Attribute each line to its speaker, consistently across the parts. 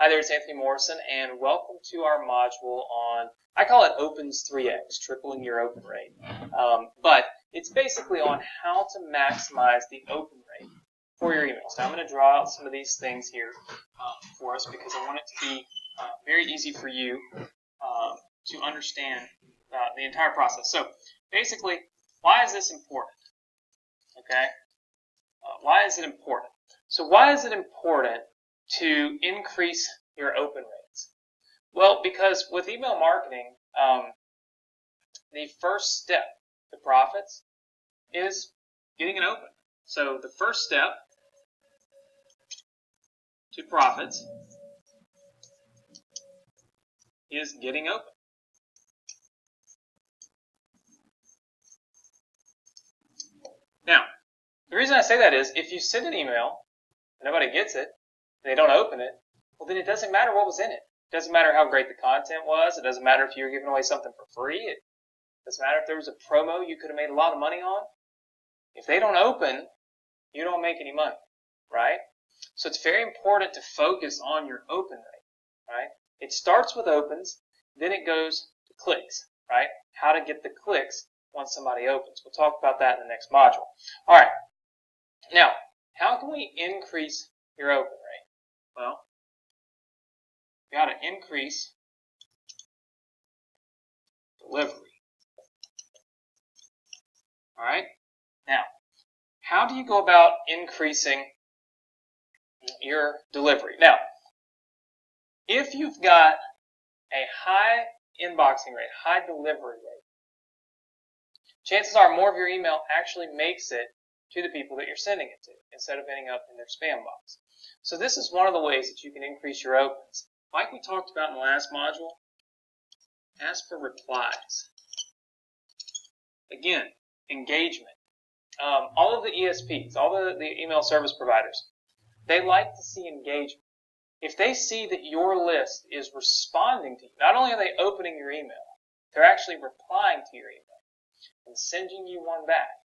Speaker 1: Hi there, it's Anthony Morrison, and welcome to our module on, I call it Opens 3x, tripling your open rate. But it's basically on how to maximize the open rate for your emails. Now I'm going to draw out some of these things here for us because I want it to be very easy for you to understand the entire process. So basically, why is this important? Okay? Why is it important? So why is it important to increase your open rates? Well, because with email marketing, the first step to profits is getting an open. So the first step to profits is getting open. Now, the reason I say that is if you send an email and nobody gets it, they don't open it, well then it doesn't matter what was in it. It doesn't matter how great the content was. It doesn't matter if you were giving away something for free. It doesn't matter if there was a promo you could have made a lot of money on. If they don't open, you don't make any money, right? So it's very important to focus on your open rate, right? It starts with opens, then it goes to clicks, right? How to get the clicks once somebody opens. We'll talk about that in the next module. All right. Now, how can we increase your open rate? Well, you got to increase delivery. All right? Now, how do you go about increasing your delivery? Now, if you've got a high inboxing rate, high delivery rate, chances are more of your email actually makes it to the people that you're sending it to instead of ending up in their spam box. So this is one of the ways that you can increase your opens. Like we talked about in the last module, ask for replies. Again, engagement. All of the ESPs, all the email service providers, they like to see engagement. If they see that your list is responding to you, not only are they opening your email, they're actually replying to your email and sending you one back.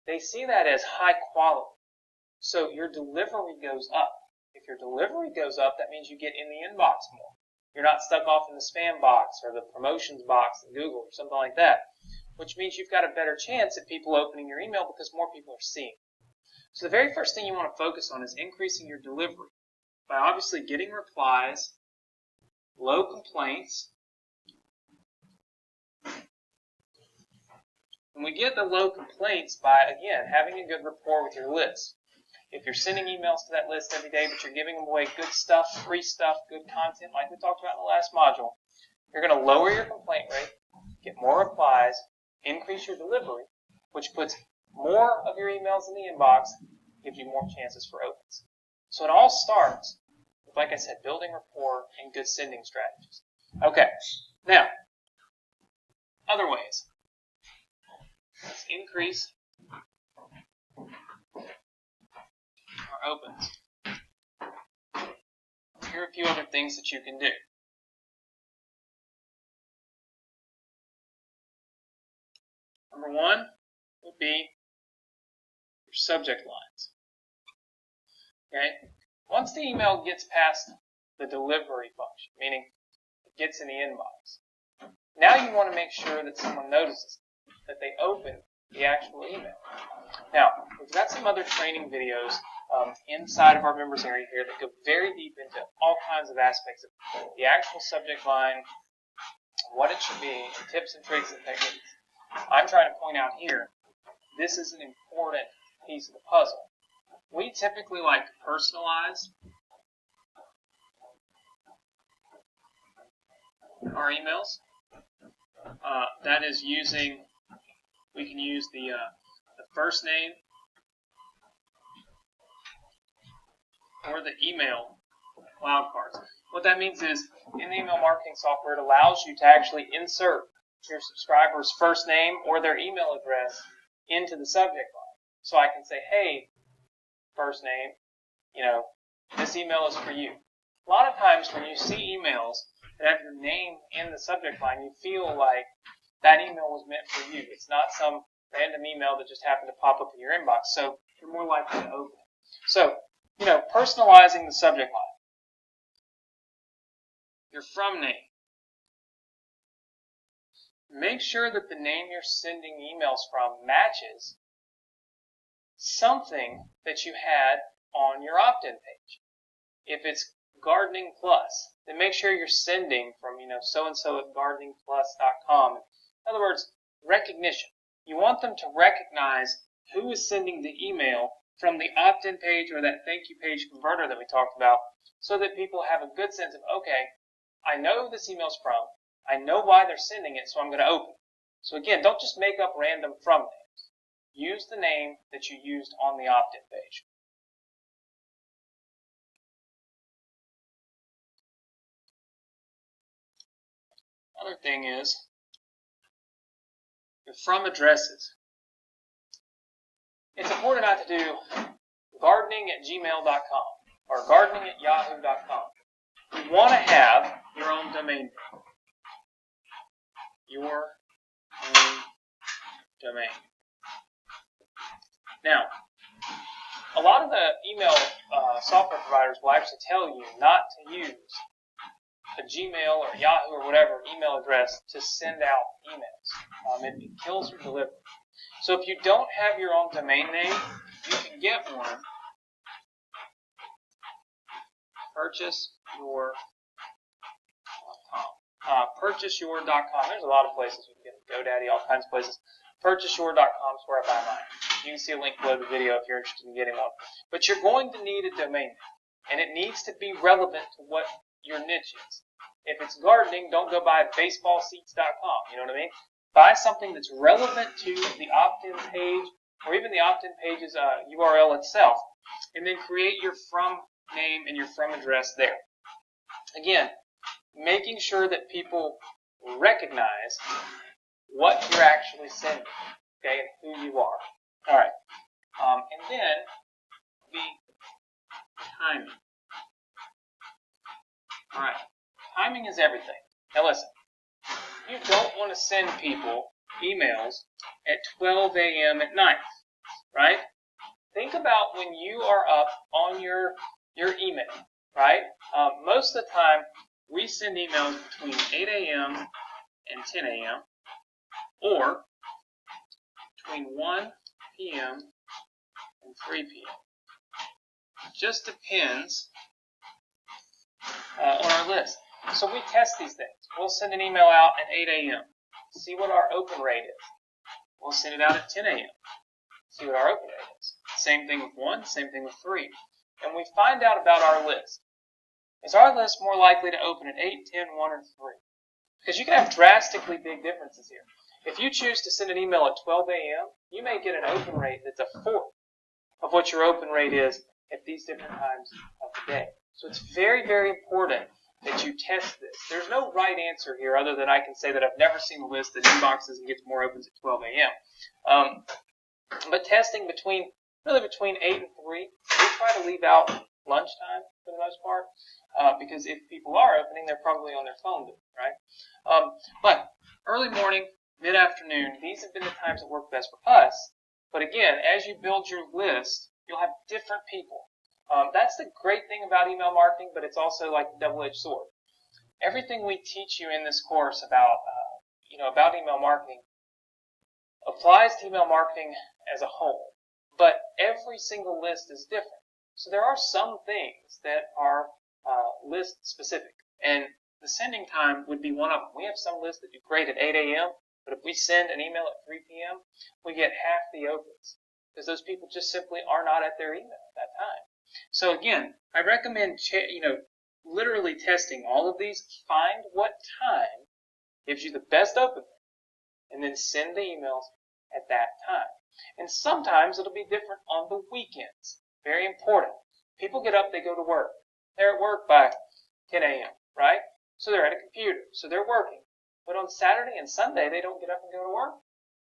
Speaker 1: They see that as high quality. So your delivery goes up. If your delivery goes up, that means you get in the inbox more. You're not stuck off in the spam box or the promotions box in Google or something like that, which means you've got a better chance at people opening your email because more people are seeing it. So the very first thing you want to focus on is increasing your delivery by obviously getting replies, low complaints. And we get the low complaints by, again, having a good rapport with your list. If you're sending emails to that list every day, but you're giving away good stuff, free stuff, good content, like we talked about in the last module, you're going to lower your complaint rate, get more replies, increase your delivery, which puts more of your emails in the inbox, gives you more chances for opens. So it all starts with, like I said, building rapport and good sending strategies. Okay, now, other ways. Let's increase our opens. Here are a few other things that you can do. Number one would be your subject lines. Okay? Once the email gets past the delivery function, meaning it gets in the inbox, now you want to make sure that someone notices that they open the actual email. Now, we've got some other training videos inside of our members area here that go very deep into all kinds of aspects of the actual subject line, what it should be, and tips and tricks and techniques. I'm trying to point out here, this is an important piece of the puzzle. We typically like to personalize our emails. That is using, we can use the first name or the email wildcards. What that means is, in the email marketing software, it allows you to actually insert your subscriber's first name or their email address into the subject line. So I can say, hey, first name, this email is for you. A lot of times when you see emails that have your name in the subject line, you feel like that email was meant for you. It's not some random email that just happened to pop up in your inbox. So you're more likely to open it. So, personalizing the subject line. your from name. Make sure that the name you're sending emails from matches something that you had on your opt-in page. If it's Gardening Plus, then make sure you're sending from, so-and-so at gardeningplus.com. In other words, recognition. You want them to recognize who is sending the email from the opt-in page or that thank you page converter that we talked about, so that people have a good sense of, okay, I know who this email's from, I know why they're sending it, so I'm going to open it. So again, don't just make up random from names. Use the name that you used on the opt-in page. Another thing is your from addresses. It's important not to do gardening@gmail.com or gardening@yahoo.com. You want to have your own domain name. Your own domain. Now, a lot of the email software providers will actually tell you not to use a Gmail or Yahoo or whatever email address to send out emails. It kills your delivery. So if you don't have your own domain name, you can get one. PurchaseYour.com. PurchaseYour.com. There's a lot of places you can get it. GoDaddy, all kinds of places. PurchaseYour.com is where I buy mine. You can see a link below the video if you're interested in getting one. But you're going to need a domain name, and it needs to be relevant to what your niche is. If it's gardening, don't go buy baseballseats.com. You know what I mean? Buy something that's relevant to the opt-in page or even the opt-in page's URL itself, and then create your from name and your from address there. Again, making sure that people recognize what you're actually sending, okay, and who you are. All right, and then the timing. All right, timing is everything. Now listen, you don't want to send people emails at 12 a.m. at night, right? Think about when you are up on your email, right? Most of the time, we send emails between 8 a.m. and 10 a.m. or between 1 p.m. and 3 p.m. It just depends on our list. So we test these things. We'll send an email out at 8 a.m. See what our open rate is. We'll send it out at 10 a.m. See what our open rate is. Same thing with 1, same thing with 3. And we find out about our list. Is our list more likely to open at 8, 10, 1, or 3? Because you can have drastically big differences here. If you choose to send an email at 12 a.m., you may get an open rate that's a fourth of what your open rate is at these different times of the day. So it's very, very important that you test this. There's no right answer here other than I can say that I've never seen a list that inboxes and gets more opens at 12 a.m. But testing between 8 and 3, we try to leave out lunchtime for the most part, because if people are opening, they're probably on their phone, right? But early morning, mid-afternoon, these have been the times that work best for us. But again, as you build your list, you'll have different people. That's the great thing about email marketing, but it's also like a double-edged sword. Everything we teach you in this course about email marketing applies to email marketing as a whole. But every single list is different. So there are some things that are list specific, and the sending time would be one of them. We have some lists that do great at 8 a.m., but if we send an email at 3 p.m., we get half the opens because those people just simply are not at their email at that time. So again, I recommend literally testing all of these. Find what time gives you the best open rate, and then send the emails at that time. And sometimes it'll be different on the weekends. Very important. People get up, they go to work. They're at work by 10 a.m., right? So they're at a computer, so they're working. But on Saturday and Sunday, they don't get up and go to work.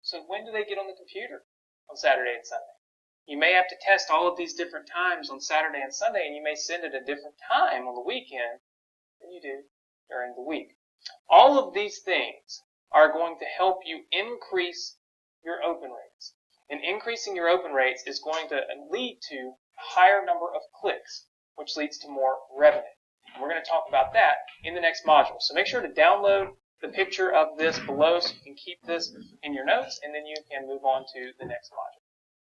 Speaker 1: So when do they get on the computer? On Saturday and Sunday. You may have to test all of these different times on Saturday and Sunday, and you may send it a different time on the weekend than you do during the week. All of these things are going to help you increase your open rates. And increasing your open rates is going to lead to a higher number of clicks, which leads to more revenue. We're going to talk about that in the next module. So make sure to download the picture of this below so you can keep this in your notes, and then you can move on to the next module.